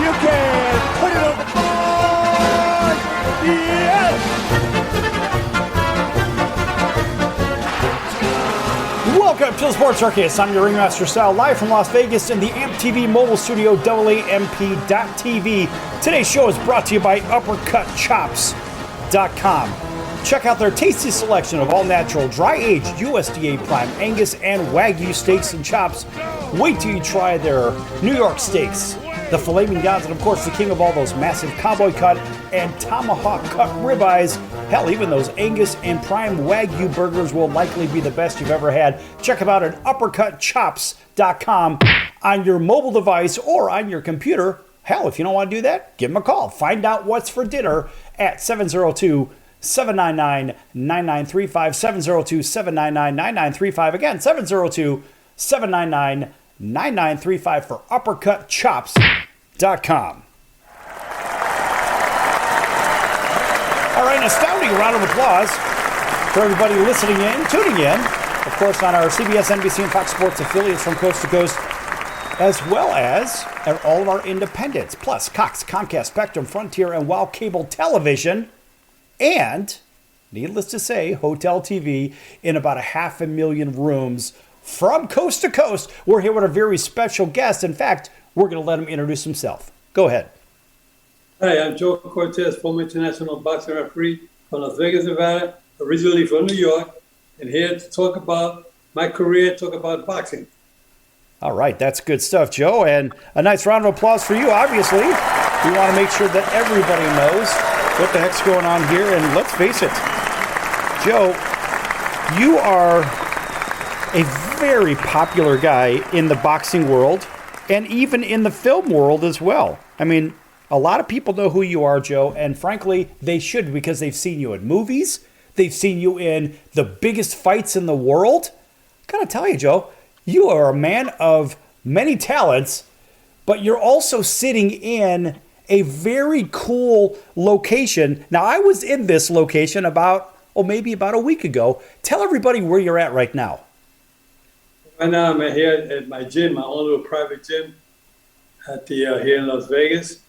You can put it on the board. Yes. Welcome to the Sports Circus. I'm your Ringmaster Sal, live from Las Vegas in the AMP-TV mobile studio, AAMP.TV. Today's show is brought to you by UppercutChops.com. Check out their tasty selection of all-natural, dry-aged USDA Prime Angus and Wagyu steaks and chops. Wait till you try their New York steaks, the filet mignons, and of course the king of all those massive cowboy cut and tomahawk cut ribeyes. Hell, even those Angus and Prime Wagyu burgers will likely be the best you've ever had. Check them out at UppercutChops.com on your mobile device or on your computer. Hell, if you don't want to do that, give them a call. Find out what's for dinner at 702-799-9935, 702-799-9935. Again, 702-799-9935 for UppercutChops.com. All right, an astounding round of applause for everybody listening in, tuning in, of course, on our CBS, NBC, and Fox Sports affiliates from coast to coast, as well as at all of our independents, plus Cox, Comcast, Spectrum, Frontier, and WOW Cable Television, and, needless to say, Hotel TV in about 500,000 rooms from coast to coast. We're here with a very special guest. In fact, we're going to let him introduce himself. Go ahead. Hi, I'm Joe Cortez, former international boxing referee from Las Vegas, Nevada, originally from New York, and here to talk about my career, talk about boxing. All right, that's good stuff, Joe, and a nice round of applause for you, obviously. We want to make sure that everybody knows what the heck's going on here, and let's face it, Joe, you are a very popular guy in the boxing world and even in the film world as well. I mean, a lot of people know who you are, Joe, and frankly, they should, because they've seen you in movies. They've seen you in the biggest fights in the world. I gotta tell you, Joe, you are a man of many talents, but you're also sitting in a very cool location. Now, I was in this location maybe about a week ago. Tell everybody where you're at right now. Right now, I'm here at my gym, my own little private gym at the here in Las Vegas.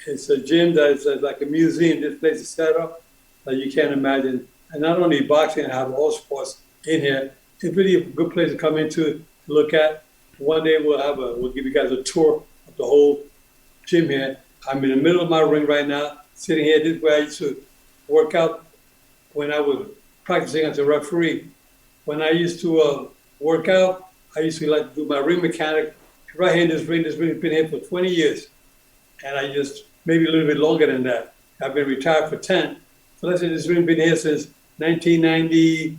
It's a gym that's like a museum. This place is set up like you can't imagine. And not only boxing, I have all sports in here. It's really a good place to come into to look at. One day we'll give you guys a tour of the whole gym here. I'm in the middle of my ring right now, sitting here. This is where I used to work out when I was practicing as a referee. When I used to work out, I used to like to do my ring mechanic right here in this ring. This ring has been here for 20 years. And I just, maybe a little bit longer than that. I've been retired for 10. So let's say this ring has been here since 1990,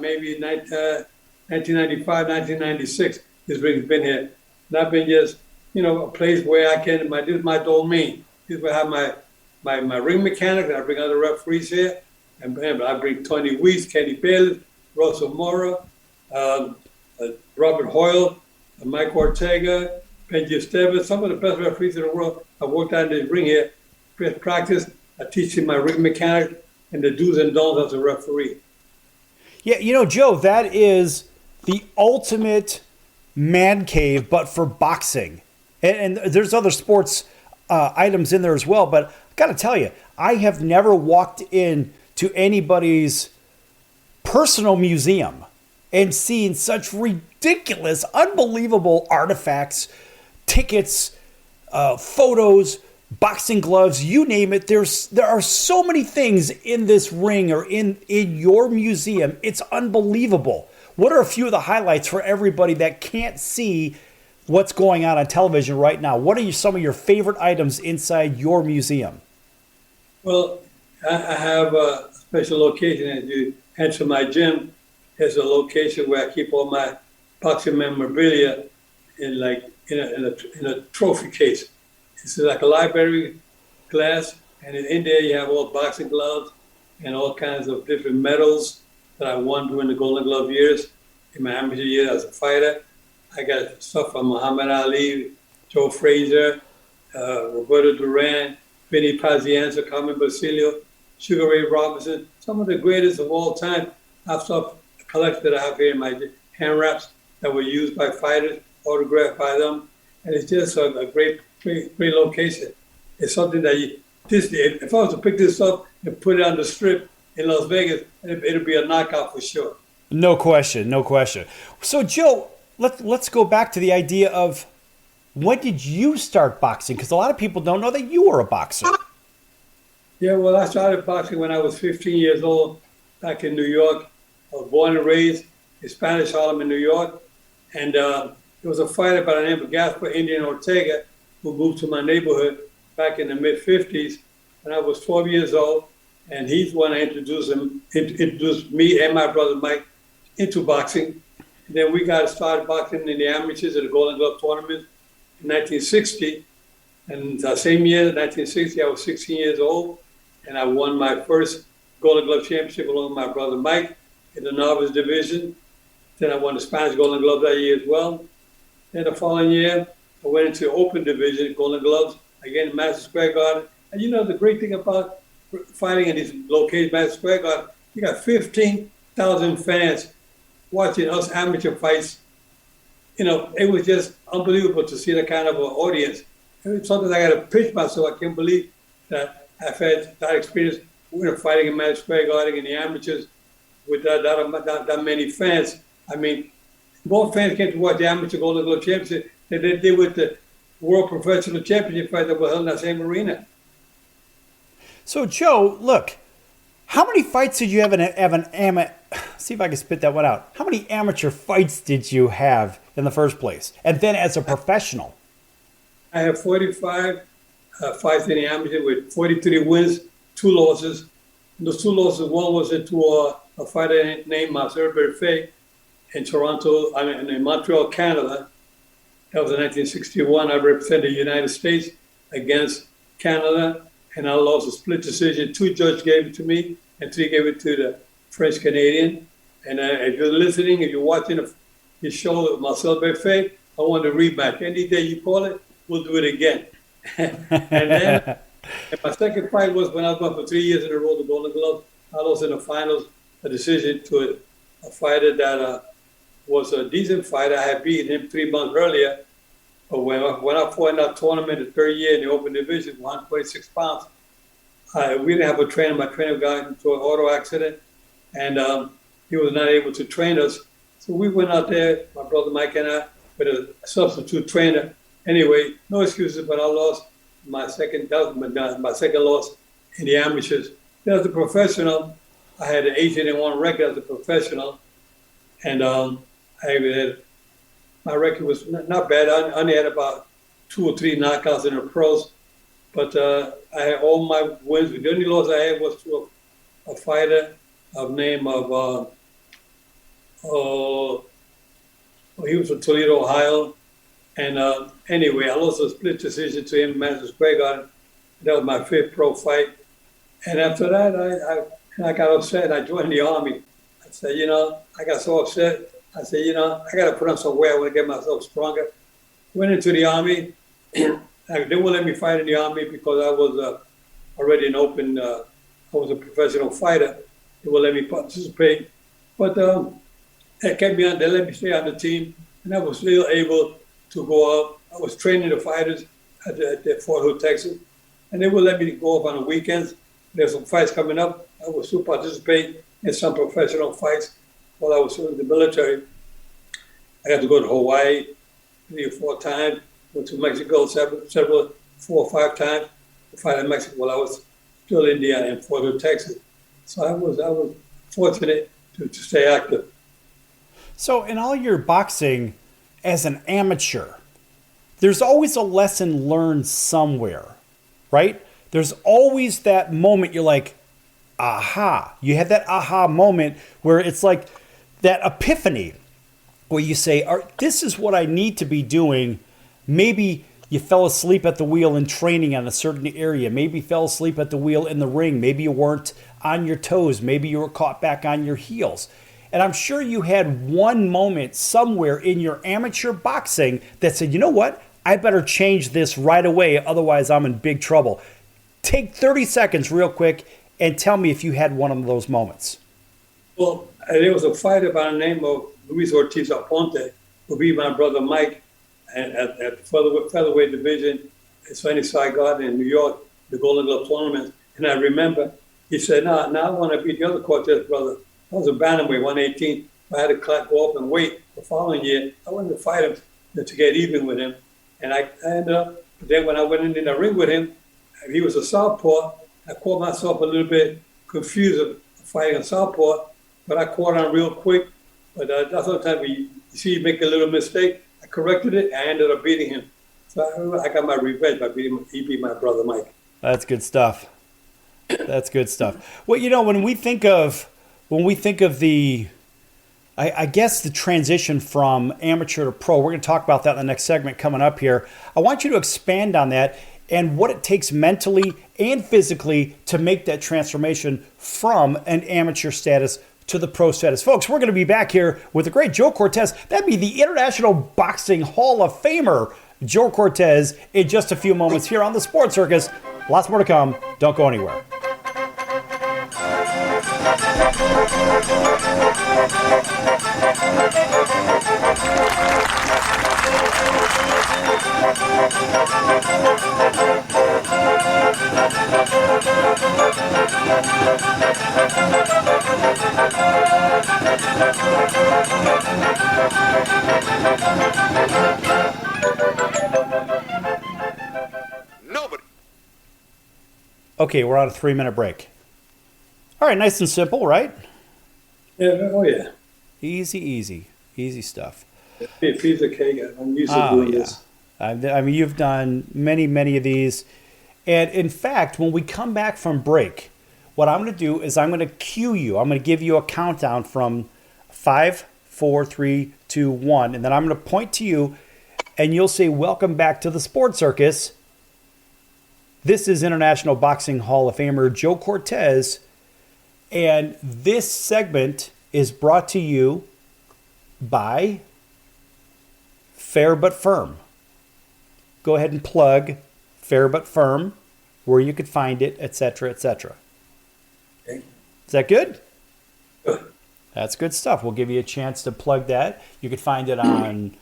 maybe 1995, 1996. This ring has been here. And I've been just, a place where I can, this is my domain. This is where I have my ring mechanic, and I bring other referees here. And I bring Tony Weiss, Kenny Bayless, Russell Mora, Robert Hoyle, Mike Ortega, Benji Esteves, some of the best referees in the world. I worked out in this ring here, practice. I teach him my ring mechanic and the do's and don'ts as a referee. Yeah, Joe, that is the ultimate man cave, but for boxing. And there's other sports items in there as well. But I got to tell you, I have never walked into anybody's personal museum and seen such ridiculous, unbelievable artifacts, tickets, photos, boxing gloves, you name it. There are so many things in this ring or in your museum. It's unbelievable. What are a few of the highlights for everybody that can't see what's going on television right now? What are some of your favorite items inside your museum? Well, I have a special location. As you enter my gym, there's a location where I keep all my boxing memorabilia in a trophy case. It's like a library glass, and in there you have all boxing gloves and all kinds of different medals that I won during the Golden Glove years. In my amateur year as a fighter, I got stuff from Muhammad Ali, Joe Frazier, Roberto Duran, Vinny Pazienza, Carmen Basilio, Sugar Ray Robinson, some of the greatest of all time. I've stuff collected that I have here in my hand wraps that were used by fighters, autographed by them. And it's just a great great location. It's something that if I was to pick this up and put it on the strip in Las Vegas, it'll be a knockout for sure. No question, no question. So, Joe, let's go back to the idea of when did you start boxing? Because a lot of people don't know that you were a boxer. Yeah, well, I started boxing when I was 15 years old back in New York. I was born and raised in Spanish Harlem in New York. And there was a fighter by the name of Gaspar Indian Ortega who moved to my neighborhood back in the mid-50s when I was 12 years old. And he's the one that introduced me and my brother Mike into boxing. And then we got started boxing in the amateurs at the Golden Glove tournament in 1960. And the same year, 1960, I was 16 years old. And I won my first Golden Glove championship along with my brother Mike in the novice division. Then I won the Spanish Golden Glove that year as well. Then the following year, I went into the open division, Golden Gloves, again in Madison Square Garden. And you know, the great thing about fighting in these locations, Madison Square Garden, you got 15,000 fans watching us amateur fights. You know, it was just unbelievable to see that kind of an audience. It's something I got to pinch myself. I can't believe that I've had that experience fighting in Madison Square Garden in the amateurs with that many fans. I mean, more fans came to watch the amateur Golden Glove Championship than they did with the World Professional Championship fight that was held in that same arena. So, Joe, look, how many fights did you have see if I can spit that one out. How many amateur fights did you have in the first place? And then as a professional? I have 45 fights in the amateur with 43 wins, 2 losses. And those 2 losses, one was into a fighter named Marcel Berfet in in Montreal, Canada. That was in 1961. I represented the United States against Canada, and I lost a split decision. 2 judges gave it to me, and 3 gave it to the French Canadian. And if you're listening, if you're watching his show, Marcel Berfet, I want a rematch. Any day you call it, we'll do it again. And then and my second fight was when I was going for 3 years in a row, the Golden Glove. I lost in the finals a decision to a fighter that was a decent fighter. I had beaten him 3 months earlier. But when I fought in that tournament the third year in the open division, 126 pounds, we didn't have a trainer. My trainer got into an auto accident, and he was not able to train us. So we went out there, my brother Mike and I, with a substitute trainer. Anyway, no excuses, but I lost my second loss in the amateurs. Then as a professional, I had an 18-1 record as a professional, and my record was not bad. I only had about 2 or 3 knockouts in the pros, but I had all my wins. The only loss I had was to a fighter of name of he was from Toledo, Ohio. And anyway, I lost a split decision to him in Madison Square Garden. That was my 5th pro fight. And after that, I got upset and I joined the Army. I said, I got so upset. I said, I got to put on some weight. I want to get myself stronger. Went into the Army. They wouldn't let me fight in the Army because I was already an open, I was a professional fighter. They wouldn't let me participate. But they kept me on, they let me stay on the team. And I was still able to go up. I was training the fighters at Fort Hood, Texas. And they would let me go up on the weekends. There's some fights coming up. I would still participate in some professional fights while I was in the military. I got to go to Hawaii 3 or 4 times, went to Mexico 4 or 5 times to fight in Mexico while I was still in Fort Hood, Texas. So I was fortunate to stay active. So in all your boxing as an amateur, there's always a lesson learned somewhere, right? There's always that moment you're like, aha. You had that aha moment where it's like that epiphany where you say, this is what I need to be doing. Maybe you fell asleep at the wheel in training on a certain area. Maybe you fell asleep at the wheel in the ring. Maybe you weren't on your toes. Maybe you were caught back on your heels. And I'm sure you had one moment somewhere in your amateur boxing that said, you know what? I better change this right away. Otherwise, I'm in big trouble. Take 30 seconds real quick and tell me if you had one of those moments. Well, there was a fighter by the name of Luis Ortiz Aponte, who beat my brother Mike at featherweight division it's funny, so I got in New York, the Golden Glove tournament, and I remember he said, no, I want to beat the other Cortez brother. I was a bantamweight, 118. I had to go up and wait the following year. I wanted to fight him to get even with him. And I ended up, but then when I went in the ring with him, he was a southpaw. I caught myself a little bit confused of fighting a southpaw, but I caught on real quick. But that's the time you see you make a little mistake. I corrected it. I ended up beating him. So I got my revenge by beating him. He beat my brother Mike. That's good stuff. That's good stuff. Well, you know, when we think of the, I guess the transition from amateur to pro, we're going to talk about that in the next segment coming up here. I want you to expand on that and what it takes mentally and physically to make that transformation from an amateur status to the pro status. Folks, we're going to be back here with the great Joe Cortez. That'd be the International Boxing Hall of Famer, Joe Cortez, in just a few moments here on the Sports Circus. Lots more to come. Don't go anywhere. Nobody. Okay, we're on a 3-minute break. All right, nice and simple, right? Yeah, oh yeah. Easy stuff. Piece of cake. I'm used to doing this. I mean, you've done many of these. And in fact, when we come back from break, what I'm going to do is I'm going to cue you. I'm going to give you a countdown from 5, 4, 3, 2, 1. And then I'm going to point to you and you'll say, welcome back to the Sports Circus. This is International Boxing Hall of Famer Joe Cortez. And this segment is brought to you by Fair But Firm. Go ahead and plug Fair But Firm, where you could find it, etc., etc. Okay. Is that good? Good. That's good stuff. We'll give you a chance to plug that. You could find it on,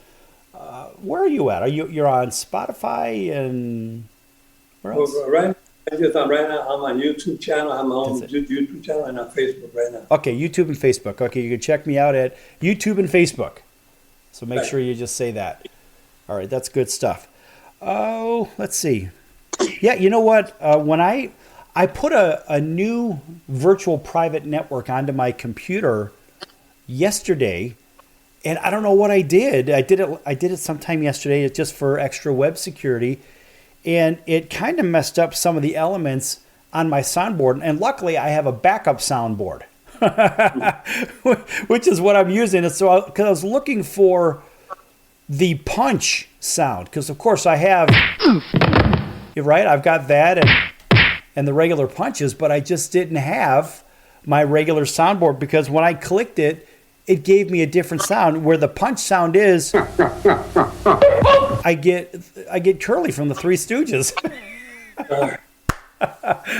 where are you at? You're on Spotify and where else? Well, right now, I'm on YouTube channel. I'm on YouTube channel and on Facebook right now. Okay, YouTube and Facebook. Okay, you can check me out at YouTube and Facebook. So make Right. sure you just say that. All right, that's good stuff. Oh, let's see. Yeah, you know what? When I put a new virtual private network onto my computer yesterday, and I don't know what I did. I did it sometime yesterday just for extra web security, and it kind of messed up some of the elements on my soundboard. And luckily, I have a backup soundboard, which is what I'm using. So because I was looking for the punch sound, because of course I have, you're right, I've got that and the regular punches, but I just didn't have my regular soundboard because when I clicked it, it gave me a different sound. Where the punch sound is, I get Curly from the Three Stooges.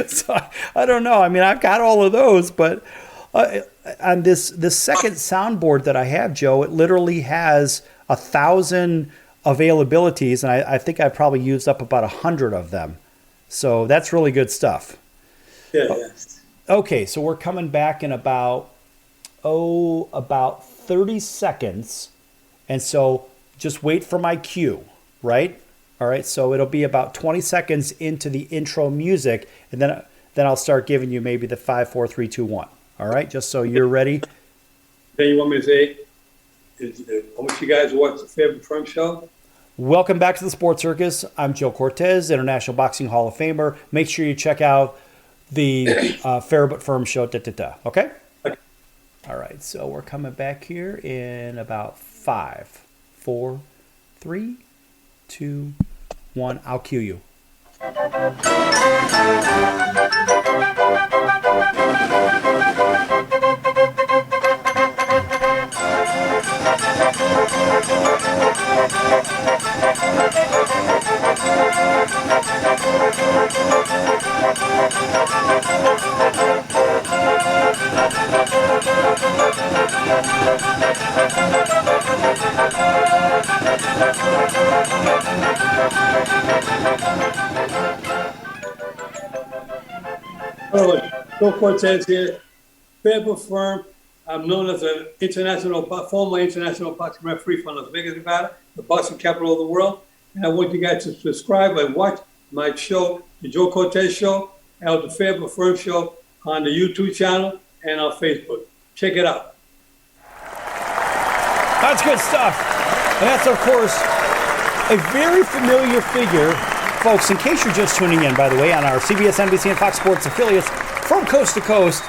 So I don't know. I mean, I've got all of those, but on this second soundboard that I have, Joe, it literally has 1,000 availabilities, and I think I probably used up about 100 of them. So that's really good stuff. Yeah. Okay, so we're coming back in about 30 seconds. And so just wait for my cue, right? All right, so it'll be about 20 seconds into the intro music, and then I'll start giving you maybe the 5, 4, 3, 2, 1. All right, just so you're ready. Then you want me to say, I want you guys to watch the Fair But Firm show. Welcome back to the Sports Circus. I'm Joe Cortez, International Boxing Hall of Famer. Make sure you check out the Fair But Firm show. Okay? Okay. All right, so we're coming back here in about 5, 4, 3, 2, 1. I'll cue you. Hello, Joe Cortez here, Fairfield firm. I'm known as an former international boxing referee from Las Vegas, Nevada, the boxing capital of the world. And I want you guys to subscribe and watch my show, the Joe Cortez Show, and the Fairfield Firm Show on the YouTube channel and on Facebook. Check it out. That's good stuff. And that's, of course, a very familiar figure. Folks, in case you're just tuning in, by the way, on our CBS, NBC, and Fox Sports affiliates from coast to coast.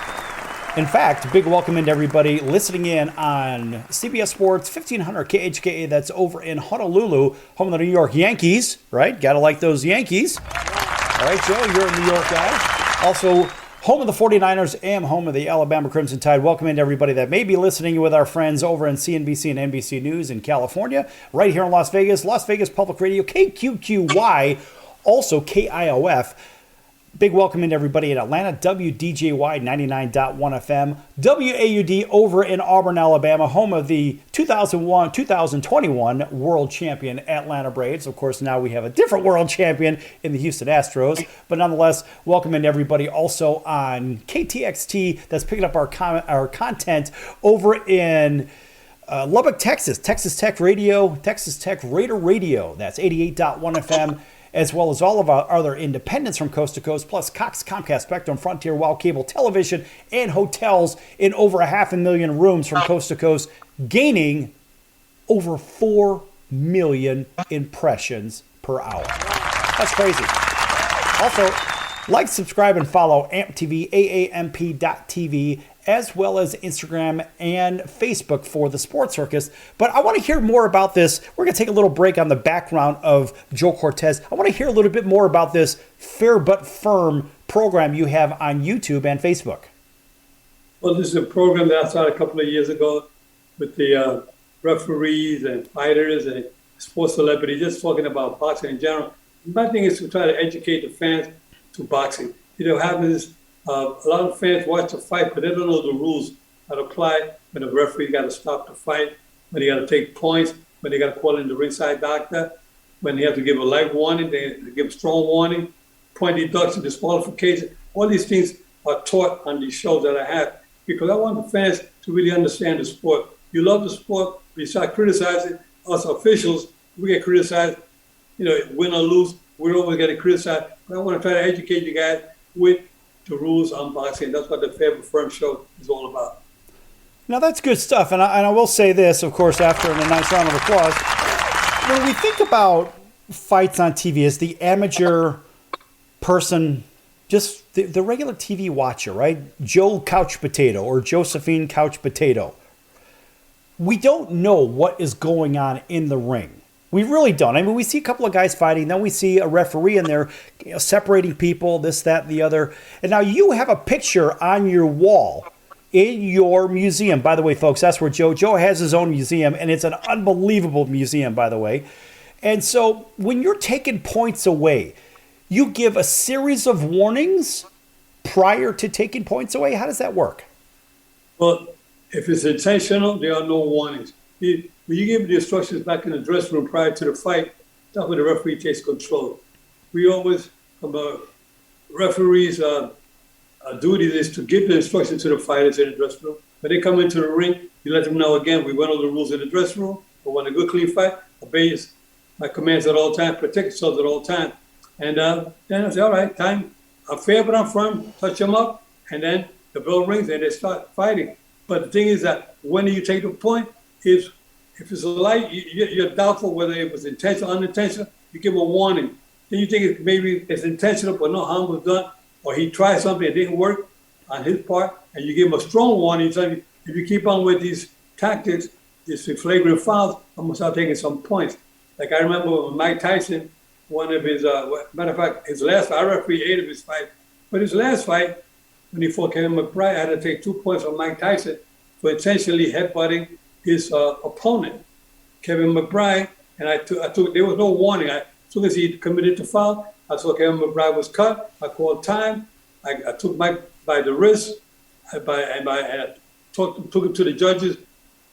In fact, big welcome into everybody listening in on CBS Sports 1500 KHKA. That's over in Honolulu, home of the New York Yankees, right? Gotta like those Yankees. All right, Joe, you're a New York guy. Also, home of the 49ers and home of the Alabama Crimson Tide. Welcome into everybody that may be listening with our friends over in CNBC and NBC News in California, right here in Las Vegas Public Radio, KQQY, also KIOF. Big welcome into everybody in Atlanta, WDJY 99.1 FM, WAUD over in Auburn, Alabama, home of the 2021 world champion Atlanta Braves. Of course, now we have a different world champion in the Houston Astros, but nonetheless, welcome into everybody also on KTXT that's picking up our content over in Lubbock, Texas, Texas Tech Radio, Texas Tech Raider Radio. That's 88.1 FM. As well as all of our other independents from coast to coast, plus Cox, Comcast, Spectrum, Frontier, Wow Cable Television, and hotels in over 500,000 rooms from coast to coast, gaining over 4 million impressions per hour. That's crazy. Also, like, subscribe, and follow AMP-TV, AAMP.TV, as well as Instagram and Facebook for the Sports Circus. But I want to hear more about this. We're going to take a little break on the background of Joe Cortez. I want to hear a little bit more about this Fair But Firm program you have on YouTube and Facebook. Well, this is a program that I started a couple of years ago with the referees and fighters and sports celebrities, just talking about boxing in general. My thing is to try to educate the fans to boxing. You know, what happens is, a lot of fans watch the fight, but they don't know the rules that apply when the referee got to stop the fight, when they got to take points, when they got to call in the ringside doctor, when they have to give a light warning, they give a strong warning, point deduction, disqualification. All these things are taught on these shows that I have because I want the fans to really understand the sport. You love the sport, but you start criticizing us officials. We get criticized, you know, win or lose, we're always getting criticized. But I want to try to educate you guys with the rules on boxing. That's what the Fair But Firm Show is all about. Now, that's good stuff. And I will say this, of course, after a nice round of applause. When we think about fights on TV as the amateur person, just the regular TV watcher, right? Joe Couch Potato or Josephine Couch Potato. We don't know what is going on in the ring. We really don't. I mean, we see a couple of guys fighting, then we see a referee in there, you know, separating people, this, that, and the other. And now you have a picture on your wall in your museum. By the way, folks, that's where Joe has his own museum, and it's an unbelievable museum, by the way. And so when you're taking points away, you give a series of warnings prior to taking points away. How does that work? Well, if it's intentional, there are no warnings. When you give the instructions back in the dressing room prior to the fight, that's when the referee takes control. We always, referees' duty is to give the instructions to the fighters in the dressing room. When they come into the ring, you let them know again, we went over the rules in the dressing room, but when a good, clean fight, obey my commands at all times, protect yourselves at all times. And then I say, all right, time, I'm fair but I'm firm, touch them up, and then the bell rings and they start fighting. But the thing is that when you take the point, if it's a light, you're doubtful whether it was intentional or unintentional, you give a warning. Then you think maybe it's intentional, but no harm was done, or he tried something that didn't work on his part, and you give him a strong warning. So if you keep on with these tactics, these flagrant fouls, I'm going to start taking some points. Like I remember when Mike Tyson, one of his, matter of fact, his last fight, I refereed 8 of his fights, but his last fight, when he fought Kevin McBride, I had to take 2 points from Mike Tyson for intentionally headbutting his opponent, Kevin McBride, and I took, there was no warning. As soon as he committed the foul, I saw Kevin McBride was cut. I called time. I took Mike by the wrist, and I took him to the judges.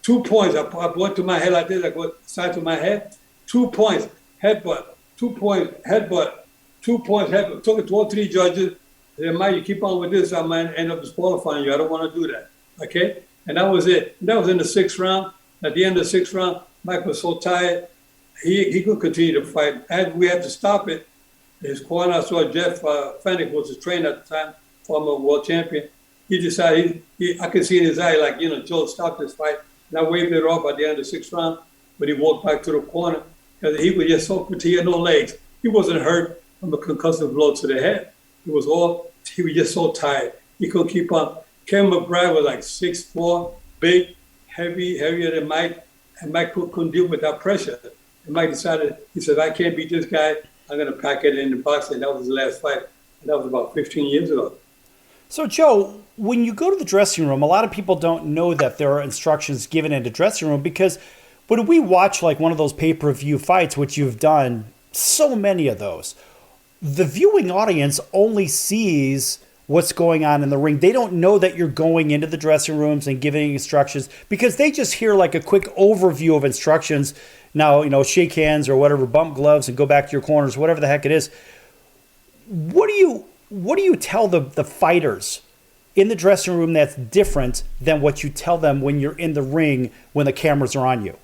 2 points. I went to my head like this. I go side to my head. 2 points, headbutt. 2 points, headbutt. 2 points, headbutt. Took it to all 3 judges. I said, Mike, you keep on with this, I might end up disqualifying you. I don't want to do that. Okay? And that was it. And that was in the 6th round. At the end of the 6th round, Mike was so tired, he couldn't continue to fight. And we had to stop it. His corner, I saw Jeff Fennick was his trainer at the time, former world champion. He decided, I could see in his eye, like, Joe, stop this fight. And I waved it off at the end of the 6th round, but he walked back to the corner because he was just so fatigued, he had no legs. He wasn't hurt from a concussive blow to the head. He was just so tired. He couldn't keep up. Ken McBride was like 6'4", big, heavier than Mike, and Mike couldn't deal with that pressure. And Mike decided, he said, I can't beat this guy. I'm going to pack it in the boxing. That was his last fight. And that was about 15 years ago. So, Joe, when you go to the dressing room, a lot of people don't know that there are instructions given in the dressing room because when we watch like one of those pay-per-view fights, which you've done so many of those, the viewing audience only sees what's going on in the ring. They don't know that you're going into the dressing rooms and giving instructions because they just hear like a quick overview of instructions. Now, shake hands or whatever, bump gloves and go back to your corners, whatever the heck it is. What do you tell the fighters in the dressing room that's different than what you tell them when you're in the ring when the cameras are on you?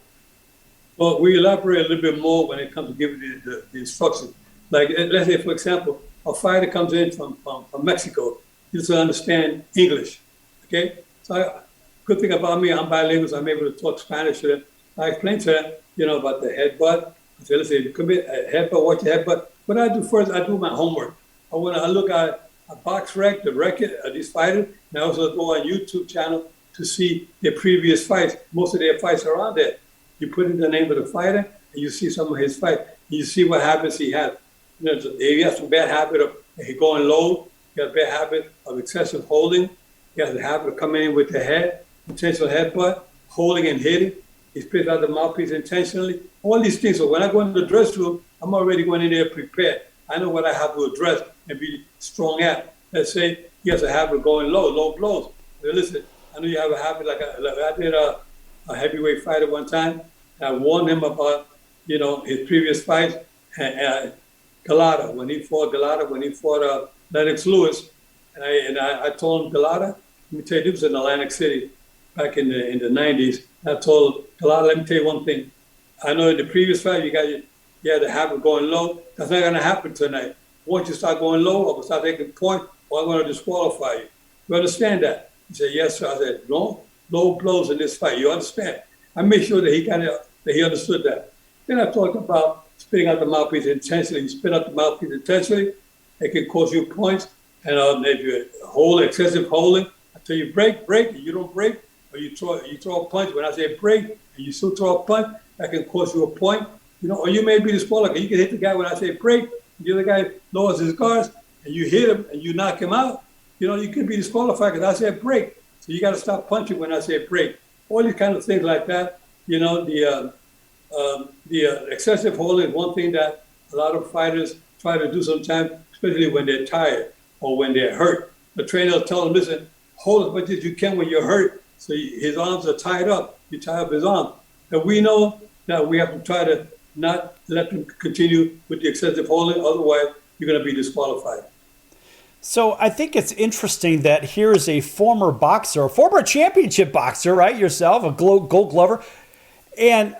Well, we elaborate a little bit more when it comes to giving the instructions. Like, let's say, for example, a fighter comes in from Mexico. He doesn't understand English, okay? So good thing about me, I'm bilingual, so I'm able to talk Spanish to them. I explain to them, about the headbutt. I say, listen, come in, headbutt, watch your headbutt. What I do first, I do my homework. I look at a box rec, the record of these fighters, and I also go on YouTube channel to see their previous fights. Most of their fights are on there. You put in the name of the fighter, and you see some of his fights. You see what habits he has. If he has some bad habit of going low, he has a bad habit of excessive holding. He has a habit of coming in with the head, intentional headbutt, holding and hitting. He spits out the mouthpiece intentionally. All these things. So when I go into the dressing room, I'm already going in there prepared. I know what I have to address and be strong at. Let's say he has a habit of going low blows. But listen, I know you have a habit like I did a heavyweight fighter one time. I warned him about, his previous fights. And Galata, when he fought Lennox Lewis, and I told him, Galata, let me tell you, this was in Atlantic City back in the 90s. I told Galata, let me tell you one thing. I know in the previous fight, you had the habit of going low. That's not going to happen tonight. Once you start going low, or start taking point, or I'm going to disqualify you. You understand that? He said, yes, sir. I said, no, low blows in this fight. You understand? I made sure that he understood that. Then I talked about spitting out the mouthpiece intentionally. You spit out the mouthpiece intentionally, it can cause you points. And if you hold excessive holding, I tell you break, and you don't break, or you throw a punch. When I say break, and you still throw a punch, that can cause you a point. Or you may be disqualified. You can hit the guy when I say break. The other guy lowers his guards, and you hit him, and you knock him out. You can be disqualified because I said break. So you got to stop punching when I say break. All these kind of things like that. The excessive holding is one thing that a lot of fighters try to do sometimes, especially when they're tired or when they're hurt. The trainer will tell them, listen, hold as much as you can when you're hurt. So his arms are tied up. You tie up his arms. And we know that we have to try to not let them continue with the excessive holding. Otherwise, you're going to be disqualified. So I think it's interesting that here's a former boxer, a former championship boxer, right? Yourself, a gold glover. And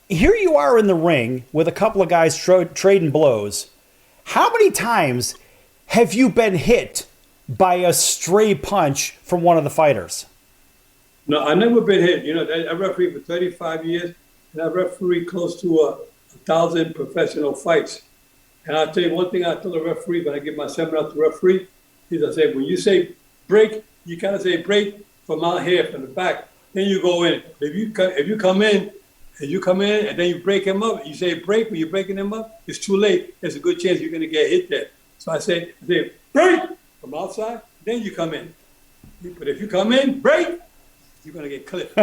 here you are in the ring with a couple of guys trading blows. How many times have you been hit by a stray punch from one of the fighters? No, I've never been hit. I refereed for 35 years, and I refereed close to 1,000 professional fights. And I'll tell you one thing I tell the referee when I give my seminar to referee is I say, when you say break, you kind of say break from out here, from the back. Then you go in. If you come in and then you break him up, you say break when you're breaking him up, it's too late. There's a good chance you're going to get hit there. So I say break from outside, then you come in. But if you come in, break, you're going to get clipped.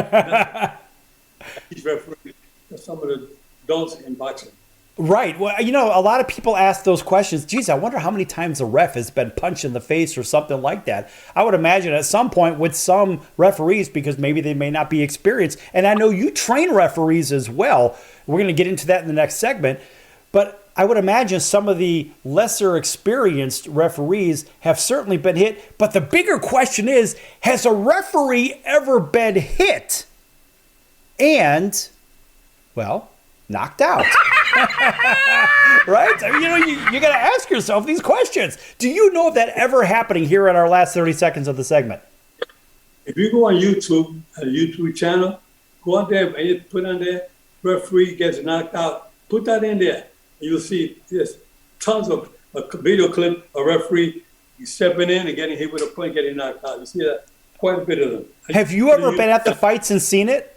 He's referee. That's some of the don'ts in boxing. Right. Well, a lot of people ask those questions. Geez, I wonder how many times a ref has been punched in the face or something like that. I would imagine at some point with some referees, because maybe they may not be experienced. And I know you train referees as well. We're going to get into that in the next segment. But I would imagine some of the lesser experienced referees have certainly been hit. But the bigger question is, has a referee ever been hit and, well, knocked out? Right? I mean, you got to ask yourself these questions. Do you know of that ever happening here in our last 30 seconds of the segment? If you go on YouTube, a YouTube channel, go on there and you put on there, referee gets knocked out. Put that in there. You'll see there's tons of a video clip, a referee stepping in and getting hit with a point, getting knocked out. You see that? Quite a bit of them. Have you ever been at the fights and seen it?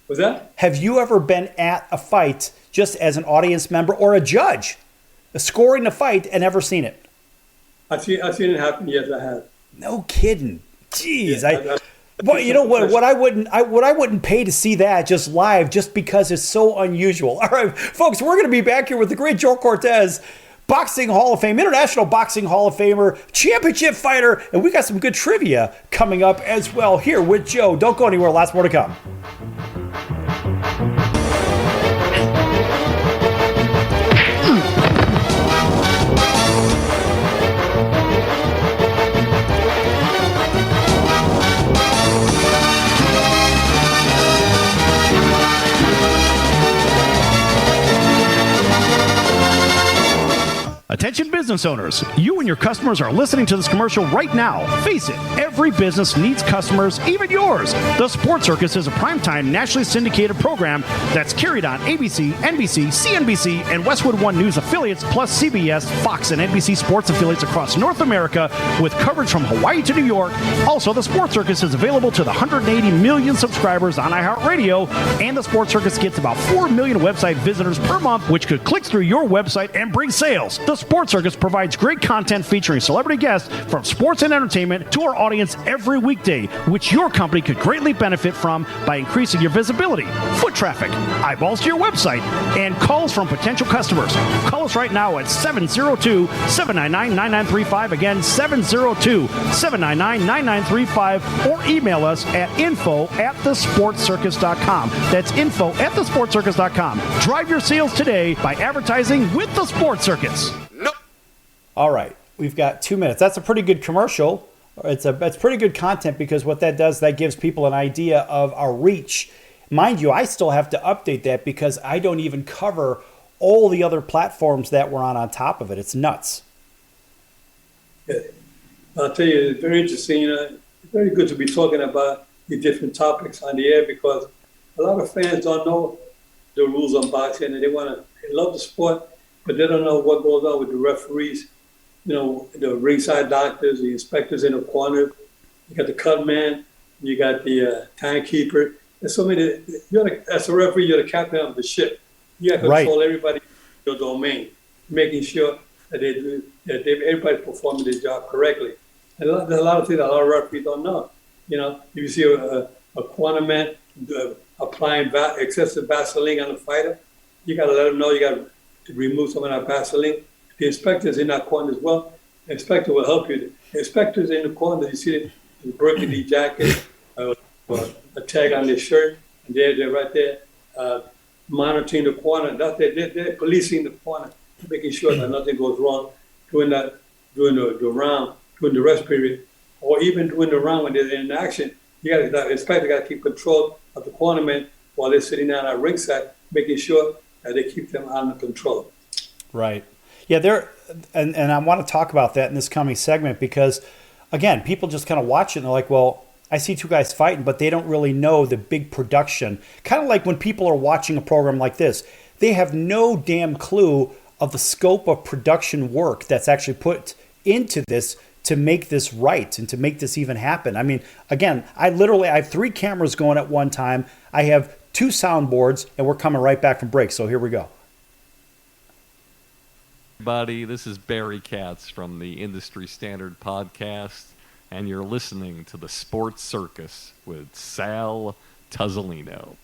Was that? Have you ever been at a fight just as an audience member or a judge scoring a fight and ever seen it? I've seen it happen. Yes, I have. No kidding. Jeez, Yeah, well, you know what I wouldn't pay to see that just live just because it's so unusual. All right, folks, we're going to be back here with the great Joe Cortez, Boxing Hall of Fame, International Boxing Hall of Famer, championship fighter, and we got some good trivia coming up as well here with Joe. Don't go anywhere. Lots more to come. Attention business owners, you and your customers are listening to this commercial right now. Face it, every business needs customers, even yours. The Sports Circus is a primetime nationally syndicated program that's carried on ABC, NBC, CNBC, and Westwood One News affiliates, plus CBS, Fox, and NBC sports affiliates across North America with coverage from Hawaii to New York. Also, the Sports Circus is available to the 180 million subscribers on iHeartRadio, and the Sports Circus gets about 4 million website visitors per month, which could click through your website and bring sales. The Sports Circus provides great content featuring celebrity guests from sports and entertainment to our audience every weekday, which your company could greatly benefit from by increasing your visibility, foot traffic, eyeballs to your website, and calls from potential customers. Call us right now at 702-799-9935. Again, 702-799-9935, or email us at info@thesportscircus.com. That's info@thesportscircus.com. Drive your sales today by advertising with the Sports Circus. All right, we've got 2 minutes. That's a pretty good commercial. It's pretty good content because what that does, that gives people an idea of our reach. Mind you, I still have to update that because I don't even cover all the other platforms that we're on top of it. It's nuts. Yeah. I'll tell you, it's very interesting. It's very good to be talking about the different topics on the air because a lot of fans don't know the rules on boxing and they love the sport, but they don't know what goes on with the referees. You know, the ringside doctors, the inspectors in the corner. You got the cut man, you got the timekeeper. There's so many. As a referee, you're the captain of the ship. You got to control everybody in your domain, making sure that everybody's performing their job correctly. And there's a lot of things that a lot of referees don't know. You know, if you see a corner man applying excessive Vaseline on a fighter, you got to let them know you got to remove some of that Vaseline. The inspector's in that corner as well. The inspector will help you. The inspector's in the corner. You see the burgundy jacket, a tag on their shirt, and they're right there monitoring the corner. They're policing the corner, making sure that nothing goes wrong during the round, during the rest period, or even during the round when they're in action. The inspector got to keep control of the cornermen while they're sitting down at ringside, making sure that they keep them under control. Right. Yeah, and I want to talk about that in this coming segment because, again, people just kind of watch it and they're like, well, I see two guys fighting, but they don't really know the big production. Kind of like when people are watching a program like this. They have no damn clue of the scope of production work that's actually put into this to make this right and to make this even happen. I mean, again, I have 3 cameras going at one time. I have 2 soundboards, and we're coming right back from break. So here we go. Everybody, this is Barry Katz from the Industry Standard Podcast, and you're listening to the Sports Circus with Sal Tuzzolino.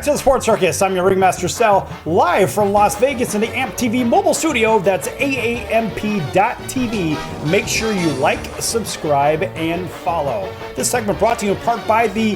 back to the Sports Circus. I'm your Ringmaster Sal, live from Las Vegas in the AMP TV mobile studio. That's AAMP.TV. Make sure you like, subscribe, and follow. This segment brought to you in part by the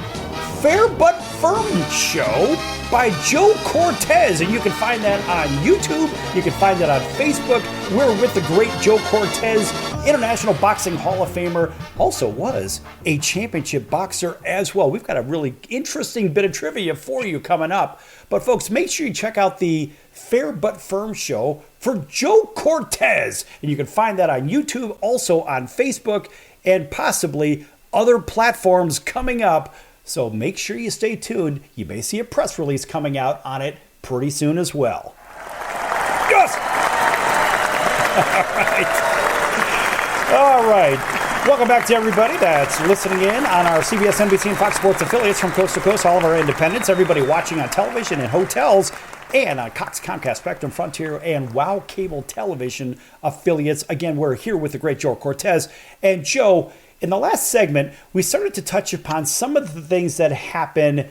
Fair But Firm Show by Joe Cortez, and you can find that on YouTube. You can find that on Facebook. We're with the great Joe Cortez, International Boxing Hall of Famer, also was a championship boxer as well. We've got a really interesting bit of trivia for you coming up. But folks, make sure you check out the Fair But Firm Show for Joe Cortez, and you can find that on YouTube, also on Facebook, and possibly other platforms coming up. So make sure you stay tuned. You may see a press release coming out on it pretty soon as well. Yes! All right. Welcome back to everybody that's listening in on our CBS, NBC, and Fox Sports affiliates from coast to coast, all of our independents, everybody watching on television in hotels, and on Cox, Comcast, Spectrum, Frontier, and WOW Cable Television affiliates. Again, we're here with the great Joe Cortez. And Joe, in the last segment, we started to touch upon some of the things that happen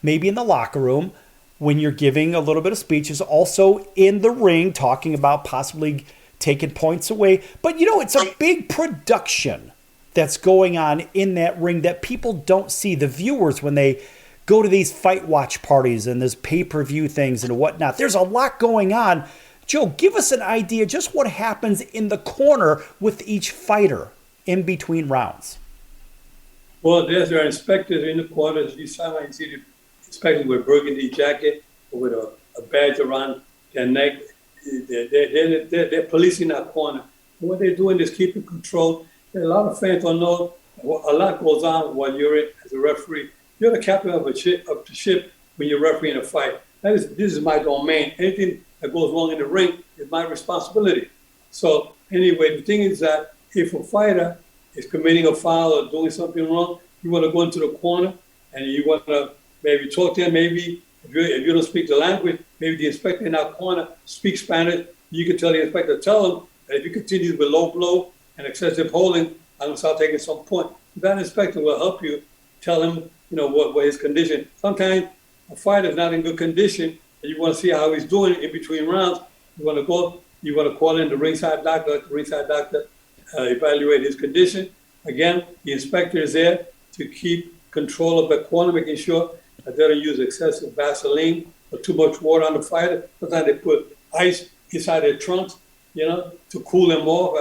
maybe in the locker room when you're giving a little bit of speeches, also in the ring, talking about possibly taking points away. But, you know, it's a big production that's going on in that ring that people don't see. The viewers, when they go to these fight watch parties and there's pay-per-view things and whatnot, there's a lot going on. Joe, give us an idea just what happens in the corner with each fighter in between rounds. Well, there's our inspectors in the corners. You see the inspectors with a burgundy jacket or with a badge around their neck. They're policing that corner. And what they're doing is keeping control. And a lot of fans don't know a lot goes on while you're in as a referee. You're the captain of the ship when you're refereeing a fight. This is my domain. Anything that goes wrong in the ring is my responsibility. So anyway, the thing is that if a fighter is committing a foul or doing something wrong, you want to go into the corner and you want to maybe talk to him. Maybe if you don't speak the language, maybe the inspector in that corner speaks Spanish. You can tell the inspector, tell him that if you continue with low blow and excessive holding, I'm going to start taking some point. That inspector will help you tell him, what his condition. Sometimes a fighter is not in good condition and you want to see how he's doing in between rounds. You want to call in the ringside doctor, evaluate his condition. Again, the inspector is there to keep control of the corner, making sure that they don't use excessive Vaseline or too much water on the fighter. Sometimes they put ice inside their trunks, to cool them off.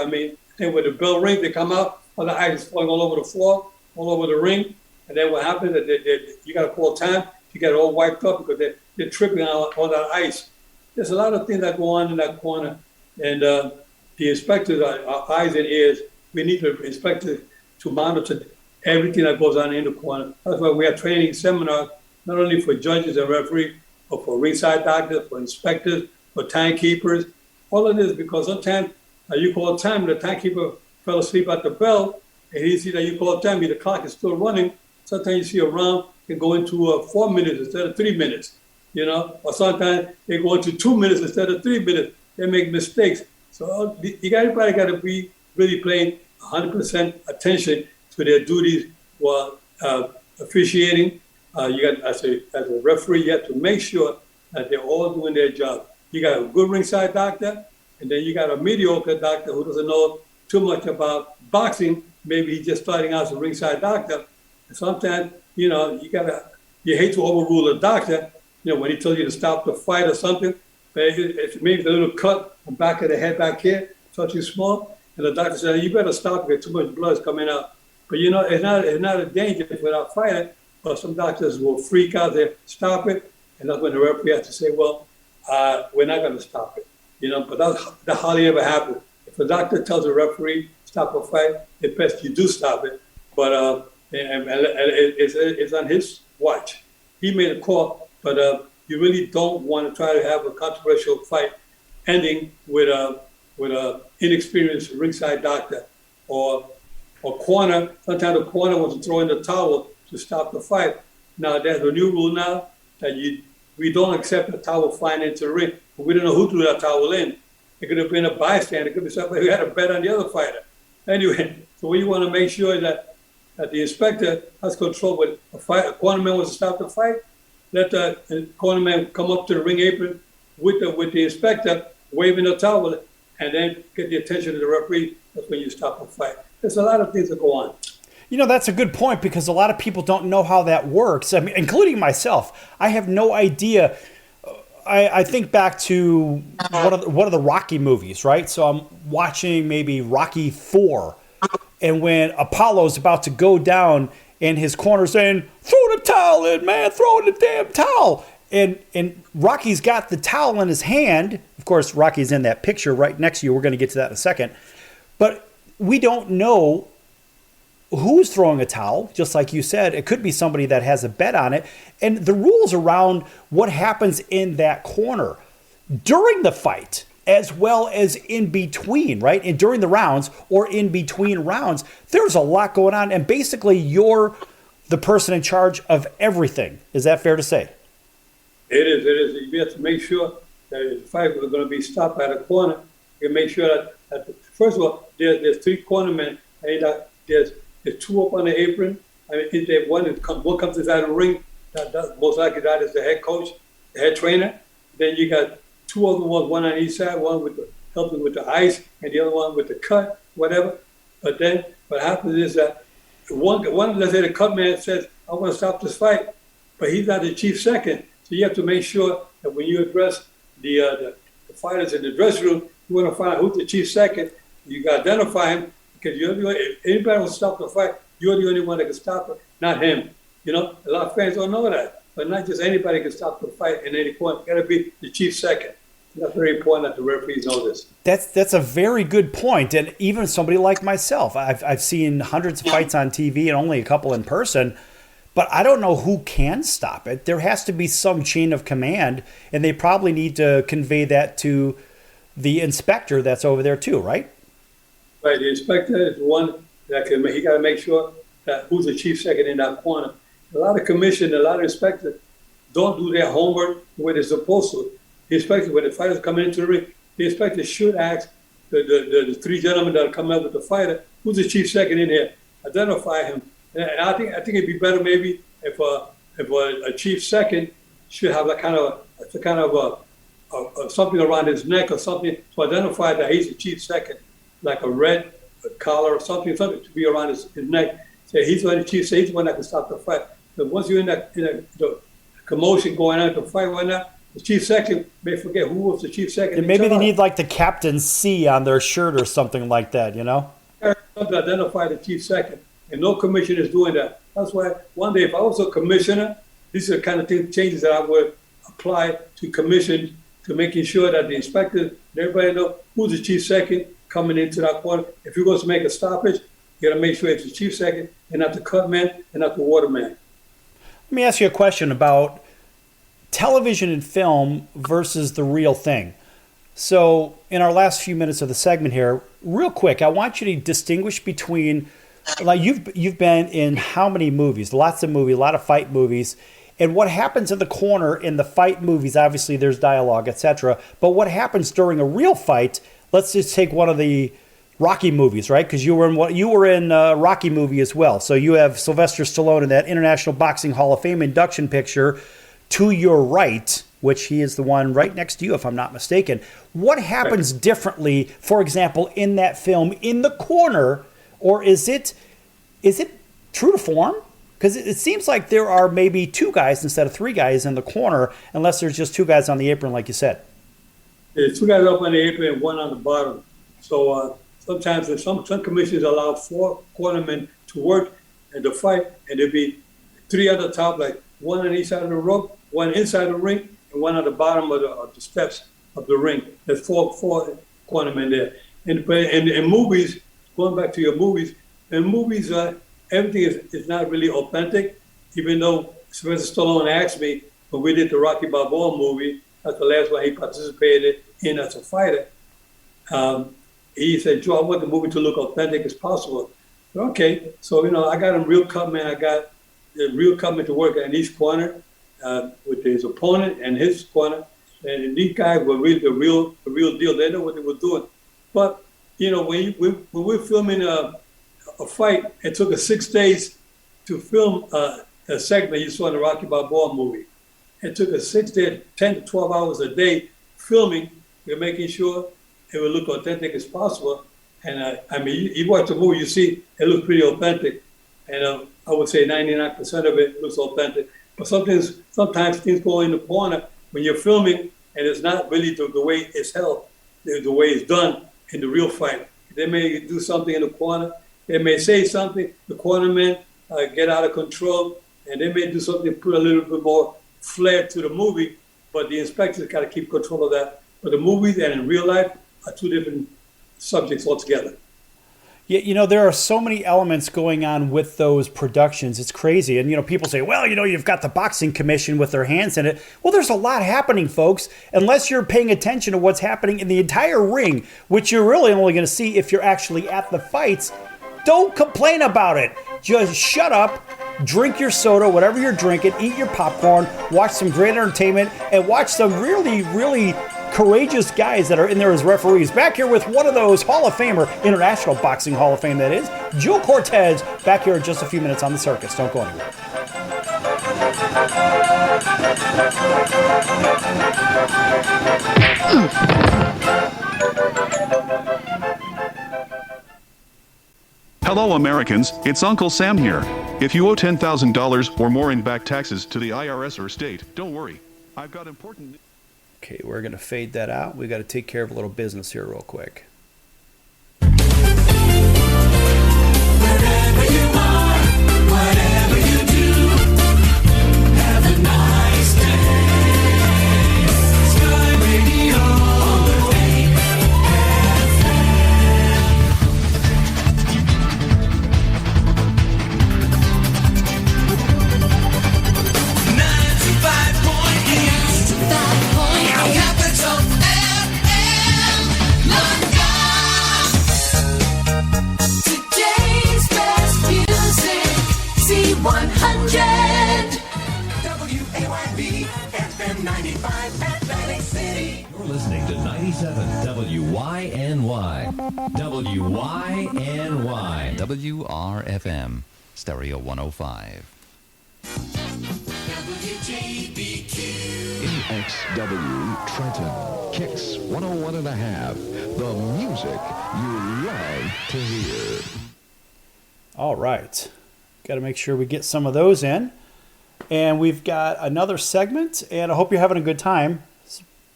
Then when the bell rings, they come out, all the ice is falling all over the floor, all over the ring. And then what happens is you got to call time to get it all wiped up because they're tripping on all that ice. There's a lot of things that go on in that corner. And the inspectors, our eyes and ears, we need the inspectors to monitor everything that goes on in the corner. That's why we have training seminars, not only for judges and referees, but for ringside doctors, for inspectors, for timekeepers. All of this because sometimes you call time, the timekeeper fell asleep at the bell, and he see that you call time, the clock is still running. Sometimes you see a round can go into 4 minutes instead of 3 minutes, or sometimes they go into 2 minutes instead of 3 minutes. They make mistakes. So everybody got to be really paying 100% attention to their duties while officiating. You got as a referee, you have to make sure that they're all doing their job. You got a good ringside doctor, and then you got a mediocre doctor who doesn't know too much about boxing. Maybe he's just starting out as a ringside doctor. And sometimes, you hate to overrule a doctor, when he tells you to stop the fight or something. Maybe a little cut on the back of the head back here, something small, and the doctor said, you better stop because too much blood is coming out. But it's not a danger for that fighter, but some doctors will freak out, they stop it, and that's when the referee has to say, well, we're not going to stop it. But that hardly ever happens. If a doctor tells a referee, stop a fight, it's best you do stop it. But it's on his watch. He made a call, but you really don't want to try to have a controversial fight ending with a inexperienced ringside doctor or corner. Sometimes the corner wants to throw in the towel to stop the fight. Now there's a new rule now that we don't accept the towel flying into the ring. But we don't know who threw that towel in. It could have been a bystander. It could be somebody who had a bet on the other fighter. Anyway, so we want to make sure that the inspector has control. When a cornerman wants to stop the fight, let the cornerman come up to the ring apron with the inspector waving a towel, and then get the attention of the referee. That's when you stop a fight. There's a lot of things that go on. You know, that's a good point, because a lot of people don't know how that works. I mean, including myself. I have no idea. I think back to one of the Rocky movies, right? So I'm watching maybe Rocky 4, and when Apollo's about to go down, and his corner's saying, "Throw the towel in, man, throw in the damn towel." And Rocky's got the towel in his hand. Of course, Rocky's in that picture right next to you. We're going to get to that in a second. But we don't know who's throwing a towel, just like you said. It could be somebody that has a bet on it. And the rules around what happens in that corner during the fight, as well as in between, right? And during the rounds or in between rounds, there's a lot going on. And basically, you're the person in charge of everything. Is that fair to say? It is. You have to make sure that if the fight is going to be stopped at a corner, you make sure that first of all, there's 3 cornermen, and there's two up on the apron. I mean, if they one comes inside the ring, that most likely that is the head coach, the head trainer. Then you got 2 other ones, one on each side, one with helping with the ice, and the other one with the cut, whatever. But then what happens is that one let's say the cut man says, "I want to stop this fight," but he's not the chief second. So you have to make sure that when you address the fighters in the dressing room, you want to find out who's the chief second. You got to identify him, because if anybody will stop the fight, you're the only one that can stop it, not him. You know, a lot of fans don't know that, but not just anybody can stop the fight in any point. It's got to be the chief second. That's very important that the referees know this. That's a very good point. And even somebody like myself, I've seen hundreds of fights on TV and only a couple in person, but I don't know who can stop it. There has to be some chain of command, and they probably need to convey that to the inspector that's over there too, right? Right, the inspector is the one that he got to make sure that who's the chief second in that corner. A lot of commission, a lot of inspectors don't do their homework the way they're supposed to. The inspector, when the fighters come into the ring, the inspector should ask the 3 gentlemen that are coming up with the fighter, who's the chief second in here? Identify him. And I think it'd be better maybe if a chief second should have a kind of something around his neck or something to identify that he's the chief second, like a red collar or something to be around his neck. Say he's the chief, say he's the one that can stop the fight. But once you're in the commotion going on, the fight right now, the chief second may forget who was the chief second. And maybe they need like the Captain C on their shirt or something like that, you know? To identify the chief second. And no commissioner is doing that. That's why one day, if I was a commissioner, these are the kind of changes that I would apply to commission, to making sure that the inspectors, everybody know who's the chief second coming into that corner. If you're going to make a stoppage, you got to make sure it's the chief second and not the cut man and not the water man. Let me ask you a question about television and film versus the real thing. So in our last few minutes of the segment here, real quick, I want you to distinguish between, like you've been in how many movies? Lots of movies, a lot of fight movies. And what happens in the corner in the fight movies, obviously there's dialogue, etc. But what happens during a real fight? Let's just take one of the Rocky movies, right? Because you were in a Rocky movie as well. So you have Sylvester Stallone in that International Boxing Hall of Fame induction picture to your right, which he is the one right next to you, if I'm not mistaken. What happens differently, for example, in that film in the corner, or is it true to form? Because it seems like there are maybe 2 guys instead of 3 guys in the corner, unless there's just 2 guys on the apron, like you said. There's 2 guys up on the apron and 1 on the bottom. So sometimes some commissions allow 4 cornermen to work and to fight, and there'll be 3 on the top, like 1 on each side of the rope, 1 inside the ring, and 1 on the bottom of the steps of the ring. There's four cornermen there. And in movies, going back to your movies, in movies, everything is not really authentic, even though Sylvester Stallone asked me when we did the Rocky Balboa movie, that's the last one he participated in as a fighter. He said, "Joe, I want the movie to look authentic as possible." Okay, so I got him real cutman. I got the real cutman to work in each corner with his opponent and his corner, and these guys were really the real deal. They know what they were doing. But when we're filming a fight, it took us 6 days to film a segment you saw in the Rocky Balboa movie. It took us 10 to 12 hours a day filming. We're making sure it would look authentic as possible. And I mean, you watch the movie, you see it looks pretty authentic. And I would say 99% of it looks authentic. But sometimes things go in the corner when you're filming, and it's not really the way it's held, the way it's done in the real fight. They may do something in the corner. They may say something. The cornermen get out of control, and they may do something to put a little bit more flair to the movie. But the inspectors got to keep control of that. But the movies and in real life are two different subjects altogether. Yeah, you know, there are so many elements going on with those productions. It's crazy. And, you know, people say, well, you know, you've got the boxing commission with their hands in it. Well, there's a lot happening, folks, unless you're paying attention to what's happening in the entire ring, which you're really only going to see if you're actually at the fights. Don't complain about it. Just shut up, drink your soda, whatever you're drinking, eat your popcorn, watch some great entertainment, and watch some really, really courageous guys that are in there as referees. Back here with one of those Hall of Famer, International Boxing Hall of Fame that is, Joe Cortez, back here in just a few minutes on the circus. Don't go anywhere. Hello Americans, it's Uncle Sam here. If you owe $10,000 or more in back taxes to the IRS or state, don't worry. I've got important... Okay, we're going to fade that out. We got to take care of a little business here real quick. Wherever you are, whatever you do, have a nice day. Sky Radio on the Capital FM, London. Today's best music, C100. WAYB FM 95 Atlantic City. You're listening to 97 WYNY. WYNY. WRFM, Stereo 105. XW Trenton, Kicks 101.5, the music you love to hear. All right. Got to make sure we get some of those in. And we've got another segment, and I hope you're having a good time.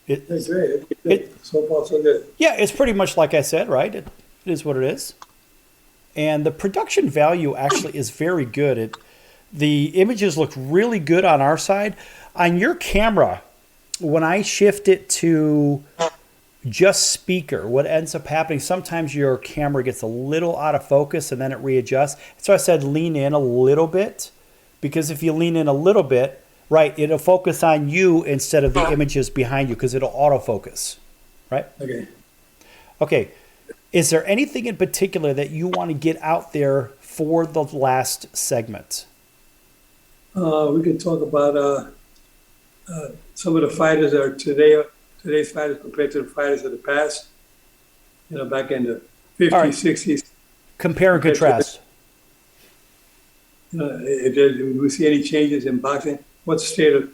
That's great. So far, so good. Yeah, it's pretty much like I said, right? It is what it is. And the production value actually is very good. The images look really good on our side. On your camera, when I shift it to just speaker, what ends up happening, sometimes your camera gets a little out of focus and then it readjusts. So I said lean in a little bit, because if you lean in a little bit, right, it'll focus on you instead of the images behind you, because it'll autofocus, right? Okay. Is there anything in particular that you want to get out there for the last segment? We can talk about some of the fighters that are today's fighters compared to the fighters of the past. You know, back in the 50s, right. 60s. Compare and contrast. You know, if we see any changes in boxing, what's the state of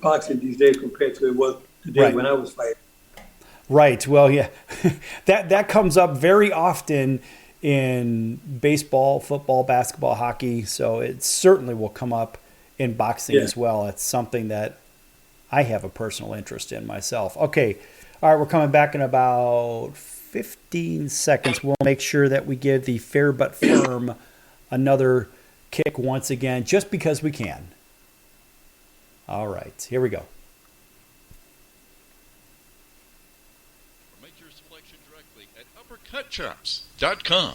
boxing these days compared to it was the day when I was fighting? Right. Well, yeah, that comes up very often in baseball, football, basketball, hockey. So it certainly will come up in boxing as well. It's something that I have a personal interest in myself. Okay. All right. We're coming back in about 15 seconds. We'll make sure that we give the Fair But Firm another kick once again, just because we can. All right. Here we go. Make your selection directly at uppercutchops.com.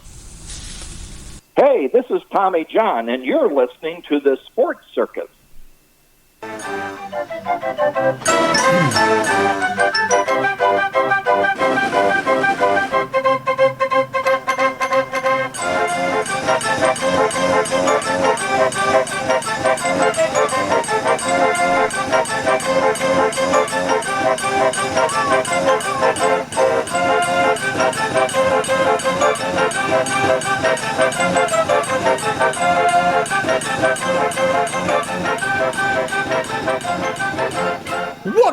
Hey, this is Tommy John, and you're listening to the Sports Circus.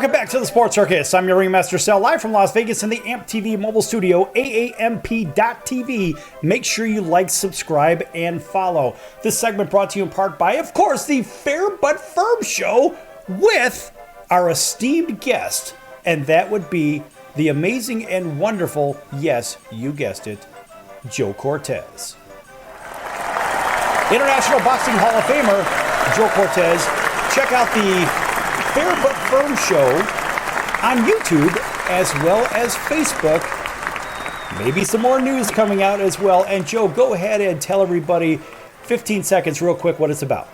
Welcome back to the Sports Circus. I'm your Ringmaster Sal, live from Las Vegas in the AMP TV mobile studio, AAMP.TV. Make sure you like, subscribe, and follow. This segment brought to you in part by, of course, the Fair But Firm Show with our esteemed guest, and that would be the amazing and wonderful, yes, you guessed it, Joe Cortez. International Boxing Hall of Famer, Joe Cortez. Check out the Fair But Firm Show on YouTube as well as Facebook. Maybe some more news coming out as well. And Joe, go ahead and tell everybody 15 seconds real quick what it's about.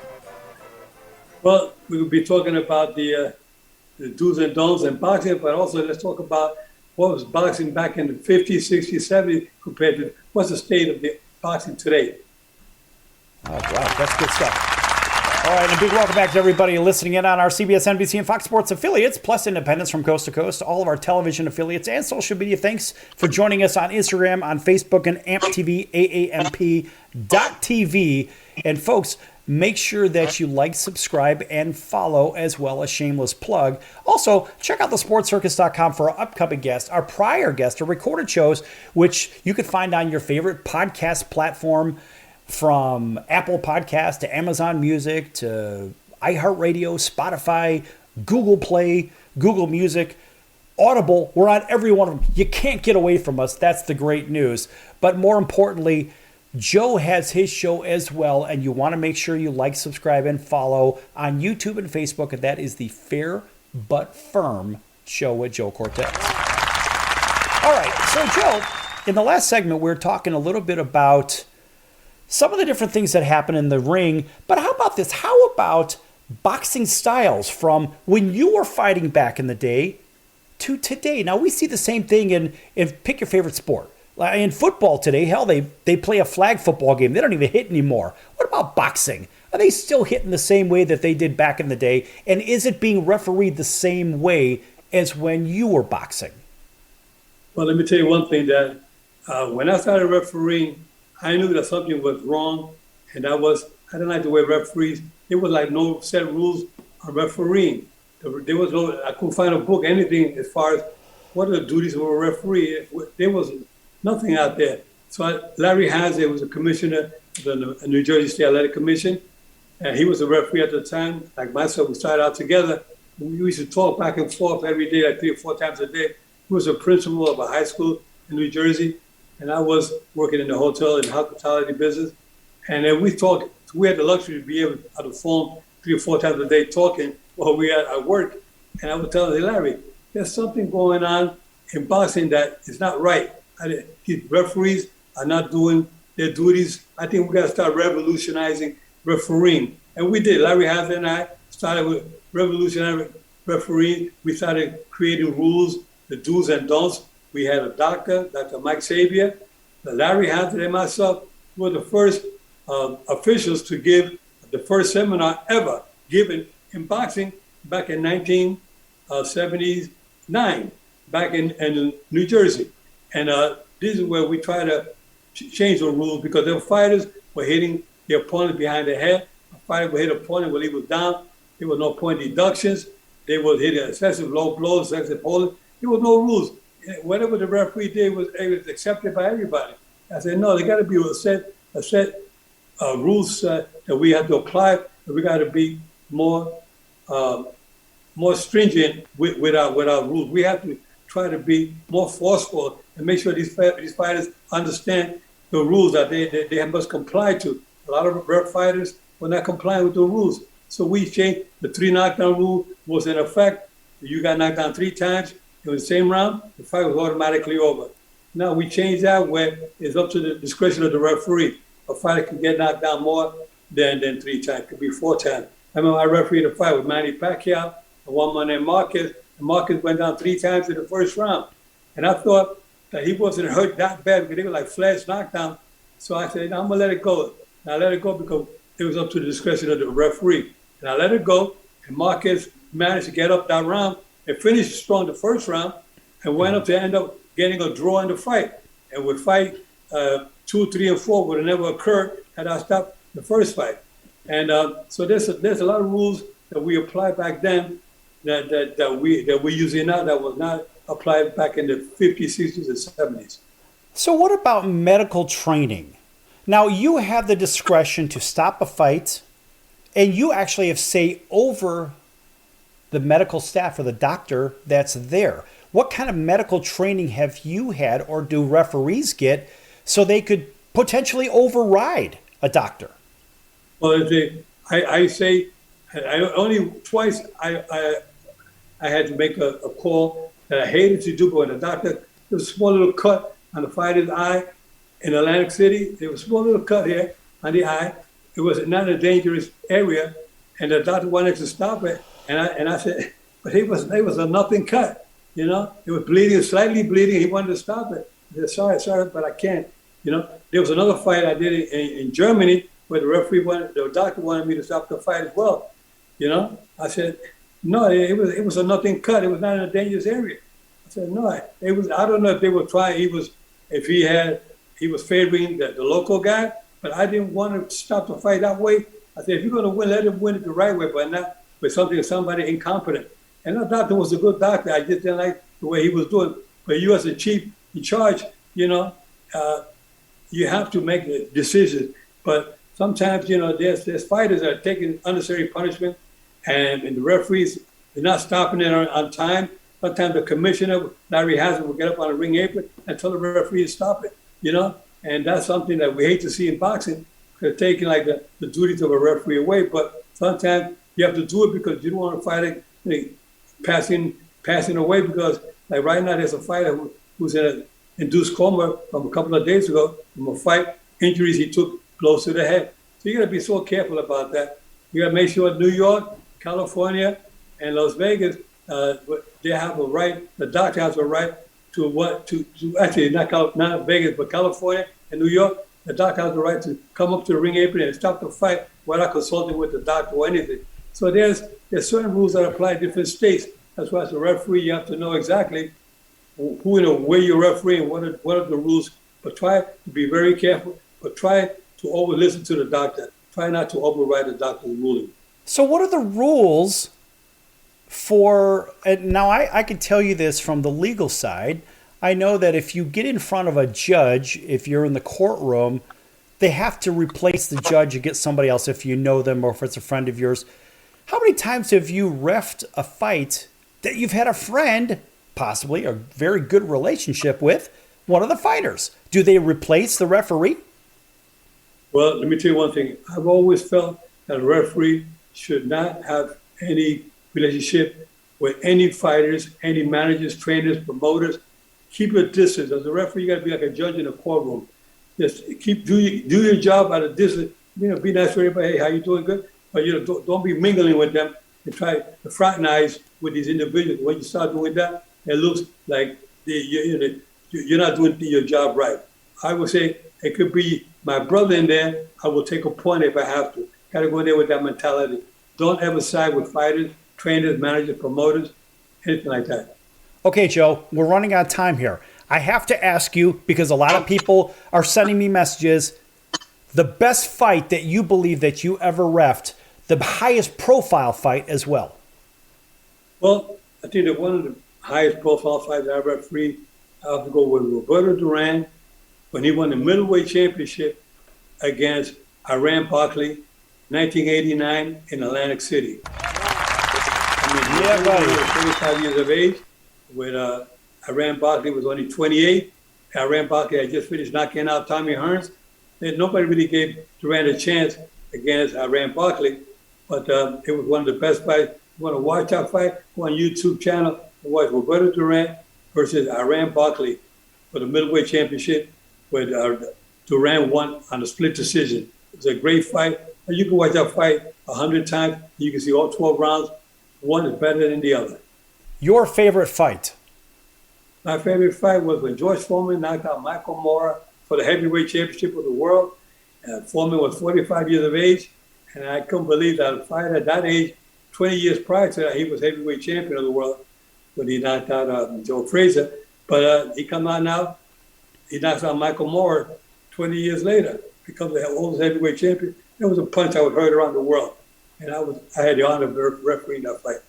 Well, we will be talking about the do's and don'ts in boxing, but also let's talk about what was boxing back in the 50s, 60s, 70s compared to what's the state of the boxing today. Oh, wow, that's good stuff. All right, and a big welcome back to everybody listening in on our CBS, NBC, and Fox Sports affiliates, plus independents from coast to coast, all of our television affiliates and social media. Thanks for joining us on Instagram, on Facebook, and AMP TV, AAMP.TV. And folks, make sure that you like, subscribe, and follow, as well as shameless plug. Also, check out the sportscircus.com for our upcoming guests, our prior guests, our recorded shows, which you can find on your favorite podcast platform, from Apple Podcasts to Amazon Music to iHeartRadio, Spotify, Google Play, Google Music, Audible. We're on every one of them. You can't get away from us. That's the great news. But more importantly, Joe has his show as well, and you want to make sure you like, subscribe, and follow on YouTube and Facebook, and that is the Fair But Firm Show with Joe Cortez. All right, so Joe, in the last segment, we were talking a little bit about some of the different things that happen in the ring, but how about this? How about boxing styles from when you were fighting back in the day to today? Now, we see the same thing in pick your favorite sport. In football today, hell, they play a flag football game. They don't even hit anymore. What about boxing? Are they still hitting the same way that they did back in the day? And is it being refereed the same way as when you were boxing? Well, let me tell you one thing, that when I started refereeing, I knew that something was wrong, and I didn't like the way referees, there was like no set rules on refereeing. There was no, I couldn't find a book, anything as far as what are the duties of a referee. There was nothing out there. So Larry Haslett was a commissioner of the New Jersey State Athletic Commission, and he was a referee at the time. Like myself, we started out together. We used to talk back and forth every day, like 3 or 4 times a day. He was a principal of a high school in New Jersey, and I was working in the hotel and hospitality business. And then we talked. We had the luxury to be able to on the phone 3 or 4 times a day talking while we had at work. And I would tell him, hey, Larry, there's something going on in boxing that is not right. Referees are not doing their duties. I think we got to start revolutionizing refereeing. And we did. Larry Haslett and I started with revolutionary refereeing. We started creating rules, the do's and don'ts. We had a doctor, Dr. Mike Xavier. Larry Haslett and myself were the first officials to give the first seminar ever given in boxing back in 1979, back in New Jersey. And this is where we try to change the rules, because the fighters were hitting the opponent behind the head. A fighter would hit an opponent when he was down. There was no point deductions. They would hit excessive low blows, excessive holding. There was no rules. Whatever the referee did was accepted by everybody. I said, no, there got to be a set rules that we have to apply. And we got to be more stringent with our rules. We have to try to be more forceful and make sure these fighters understand the rules that they must comply to. A lot of fighters were not complying with the rules. So we changed. The 3 knockdown rule was in effect. You got knocked down 3 times in the same round, the fight was automatically over. Now we changed that where it's up to the discretion of the referee. A fighter can get knocked down more than 3 times, could be 4 times. I remember I refereed a fight with Manny Pacquiao and one man named Marquez, and Marquez went down 3 times in the first round. And I thought that he wasn't hurt that bad because they were like flash knockdown. So I said, no, I'm gonna let it go. And I let it go because it was up to the discretion of the referee. And I let it go, and Marquez managed to get up that round and finished strong the first round and went up to end up getting a draw in the fight. And would fight 2, 3, and 4 would have never occurred had I stopped the first fight. And so there's a lot of rules that we applied back then that we using now that was not applied back in the 50s, 60s, and 70s. So what about medical training? Now, you have the discretion to stop a fight, and you actually have say over the medical staff or the doctor that's there. What kind of medical training have you had, or do referees get, so they could potentially override a doctor? Well, I say, only twice I had to make a call that I hated to do, but when the doctor, there was a small little cut on the fighter's eye in Atlantic City. There was a small little cut here on the eye. It was not a dangerous area, and the doctor wanted to stop it. And I said, but it was a nothing cut, you know. It was bleeding, slightly bleeding. He wanted to stop it. I said, sorry, but I can't. You know, there was another fight I did in Germany where the doctor wanted me to stop the fight as well. You know, I said, no, it was a nothing cut. It was not in a dangerous area. I said, no, it was. I don't know if they were trying. He was favoring the local guy, but I didn't want to stop the fight that way. I said, if you're going to win, let him win it the right way, but not with somebody incompetent. And that doctor was a good doctor. I just didn't like the way he was doing. But you as a chief in charge, you know, you have to make the decision. But sometimes, you know, there's fighters that are taking unnecessary punishment, and the referees, they're not stopping it on time. Sometimes the commissioner, Larry Hazard, will get up on a ring apron and tell the referee to stop it, you know? And that's something that we hate to see in boxing. They're taking like the duties of a referee away, but sometimes you have to do it because you don't want to fight it passing away, because like right now there's a fighter who's in an induced coma from a couple of days ago from a fight, injuries he took close to the head. So you got to be so careful about that. You got to make sure New York, California, and Las Vegas, they have a right, the doctor has a right to actually not Vegas, but California and New York, the doctor has the right to come up to the ring apron and stop the fight without consulting with the doctor or anything. So there's certain rules that apply in different states. That's why as a referee, you have to know exactly where you're refereeing, what are the rules, but try to be very careful, but try to always listen to the doctor. Try not to override the doctor's ruling. So what are the rules for, and now I can tell you this from the legal side. I know that if you get in front of a judge, if you're in the courtroom, they have to replace the judge and get somebody else if you know them or if it's a friend of yours. How many times have you reffed a fight that you've had a friend, possibly a very good relationship with, one of the fighters? Do they replace the referee? Well, let me tell you one thing. I've always felt that a referee should not have any relationship with any fighters, any managers, trainers, promoters. Keep your distance. As a referee, you got to be like a judge in a courtroom. Just do your job at a distance. You know, be nice to everybody. Hey, how you doing? Good. But you know, don't be mingling with them and try to fraternize with these individuals. When you start doing that, it looks like you're not doing your job right. I would say it could be my brother in there. I will take a point if I have to. Got to go in there with that mentality. Don't ever side with fighters, trainers, managers, promoters, anything like that. Okay, Joe, we're running out of time here. I have to ask you, because a lot of people are sending me messages, the best fight that you believe that you ever reffed, the highest profile fight as well. Well, I think that one of the highest profile fights I ever refereed, I have to go with Roberto Duran when he won the middleweight championship against Iran Barkley, 1989 in Atlantic City. I mean, he was 35 years of age, when Iran Barkley was only 28. Iran Barkley had just finished knocking out Tommy Hearns. And nobody really gave Duran a chance against Iran Barkley, but it was one of the best fights. You want to watch that fight? Go on YouTube channel and watch Roberto Duran versus Iran Barkley for the middleweight championship, where Duran won on a split decision. It was a great fight. And you can watch that fight 100 times. You can see all 12 rounds. One is better than the other. Your favorite fight? My favorite fight was when George Foreman knocked out Michael Moore for the heavyweight championship of the world. Foreman was 45 years of age, and I couldn't believe that a fighter at that age, 20 years prior to that, he was heavyweight champion of the world when he knocked out Joe Frazier. But he come out now, he knocks out Michael Moore 20 years later, becomes the oldest heavyweight champion. It was a punch I would heard around the world, and I had the honor of refereeing that fight.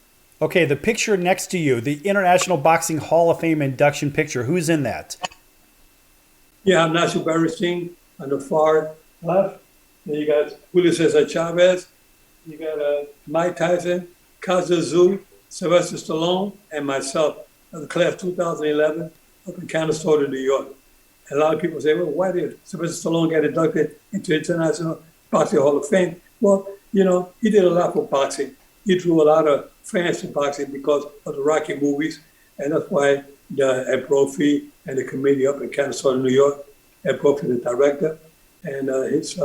Okay, the picture next to you, the International Boxing Hall of Fame induction picture. Who's in that? Yeah, I'm Nacho Beristain on the far left. Then you got Julio Cesar Chavez. You got Mike Tyson, Kaza Zhu, Sylvester Stallone, and myself of the class 2011 up in Canastota, New York. And a lot of people say, well, why did Sylvester Stallone get inducted into International Boxing Hall of Fame? Well, you know, he did a lot for boxing. He drew a lot of fans to boxing because of the Rocky movies. And that's why Ed Brophy and the committee up in Canastota, New York, Ed Brophy, the director, and his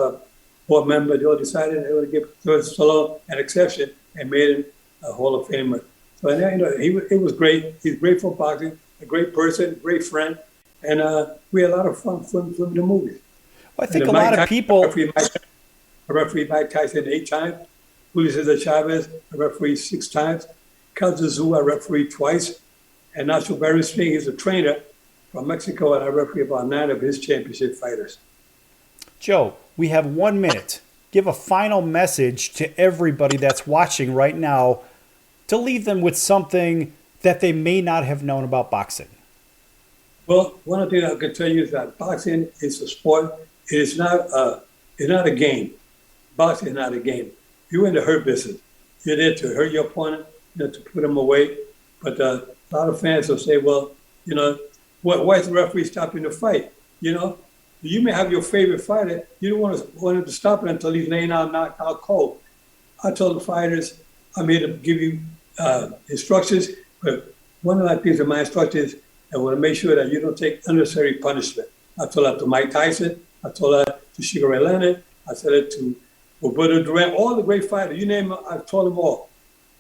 board member, they all decided they would give Sylvester Stallone an exception and made him a Hall of Famer. So, you know, it was great. He's great for boxing, a great person, great friend, and we had a lot of fun filming the movies. Well, I think a lot of people... I refereed Mike Tyson 8 times. Julio Cesar Chavez, I refereed 6 times. Kaza Zhu, I refereed twice. And Nacho Beristain is a trainer from Mexico, and I referee about 9 of his championship fighters. Joe, we have 1 minute. Give a final message to everybody that's watching right now to leave them with something that they may not have known about boxing. Well, one thing I can tell you is that boxing is a sport. It's not a game. Boxing is not a game. You're in the hurt business. You're there to hurt your opponent, you know, to put them away. But a lot of fans will say, well, you know, why is the referee stopping the fight? You know, you may have your favorite fighter. You don't want him to stop it until he's laying out, knocked out cold. I told the fighters, I'm here to give you instructions, but one of the things in my instructions is I want to make sure that you don't take unnecessary punishment. I told that to Mike Tyson. I told that to Sugar Ray Leonard. I said it to Roberto Duran, all the great fighters. You name them, I've told them all.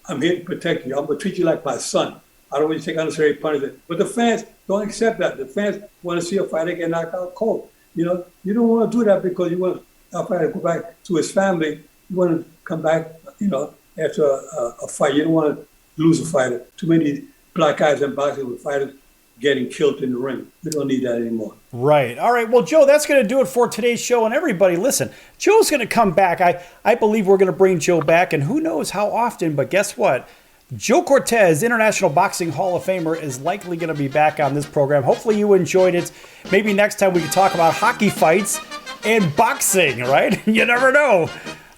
I'm here to protect you. I'm going to treat you like my son. I don't want you to take unnecessary punishment. But the fans don't accept that. The fans want to see a fighter get knocked out cold. You know, you don't want to do that because you want a fighter to go back to his family. You want to come back, you know, after a fight. You don't want to lose a fighter. Too many black guys in boxing with fighters getting killed in the ring. We don't need that anymore. Right. All right. Well, Joe, that's going to do it for today's show. And everybody, listen, Joe's going to come back. I believe we're going to bring Joe back, and who knows how often, but guess what? Joe Cortez, International Boxing Hall of Famer, is likely going to be back on this program. Hopefully you enjoyed it. Maybe next time we can talk about hockey fights and boxing, right? You never know.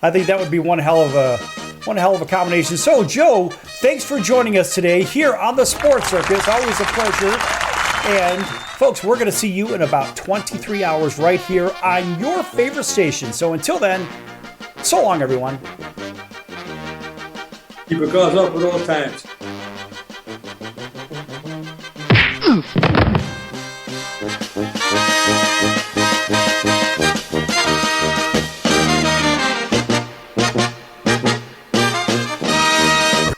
I think that would be one hell of a combination. So, Joe, thanks for joining us today here on the Sports Circus. Always a pleasure. And, folks, we're going to see you in about 23 hours right here on your favorite station. So until then, so long, everyone. Keep your guards up at all times.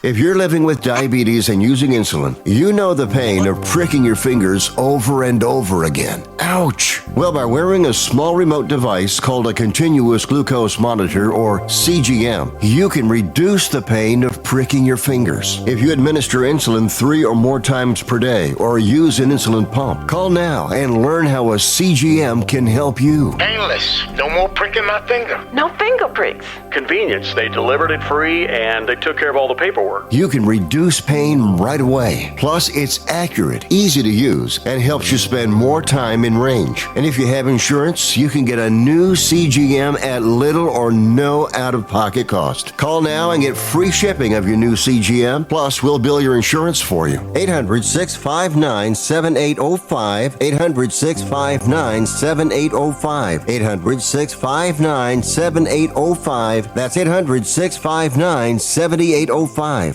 If you're living with diabetes and using insulin, you know the pain of pricking your fingers over and over again. Ouch! Well, by wearing a small remote device called a continuous glucose monitor, or CGM, you can reduce the pain of pricking your fingers. If you administer insulin 3 or more times per day or use an insulin pump, call now and learn how a CGM can help you. Painless. No more pricking my finger. No finger pricks. Convenience. They delivered it free and they took care of all the paperwork. You can reduce pain right away. Plus, it's accurate, easy to use, and helps you spend more time in range. And if you have insurance, you can get a new CGM at little or no out-of-pocket cost. Call now and get free shipping of your new CGM. Plus, we'll bill your insurance for you. 800-659-7805. 800-659-7805. 800-659-7805. That's 800-659-7805.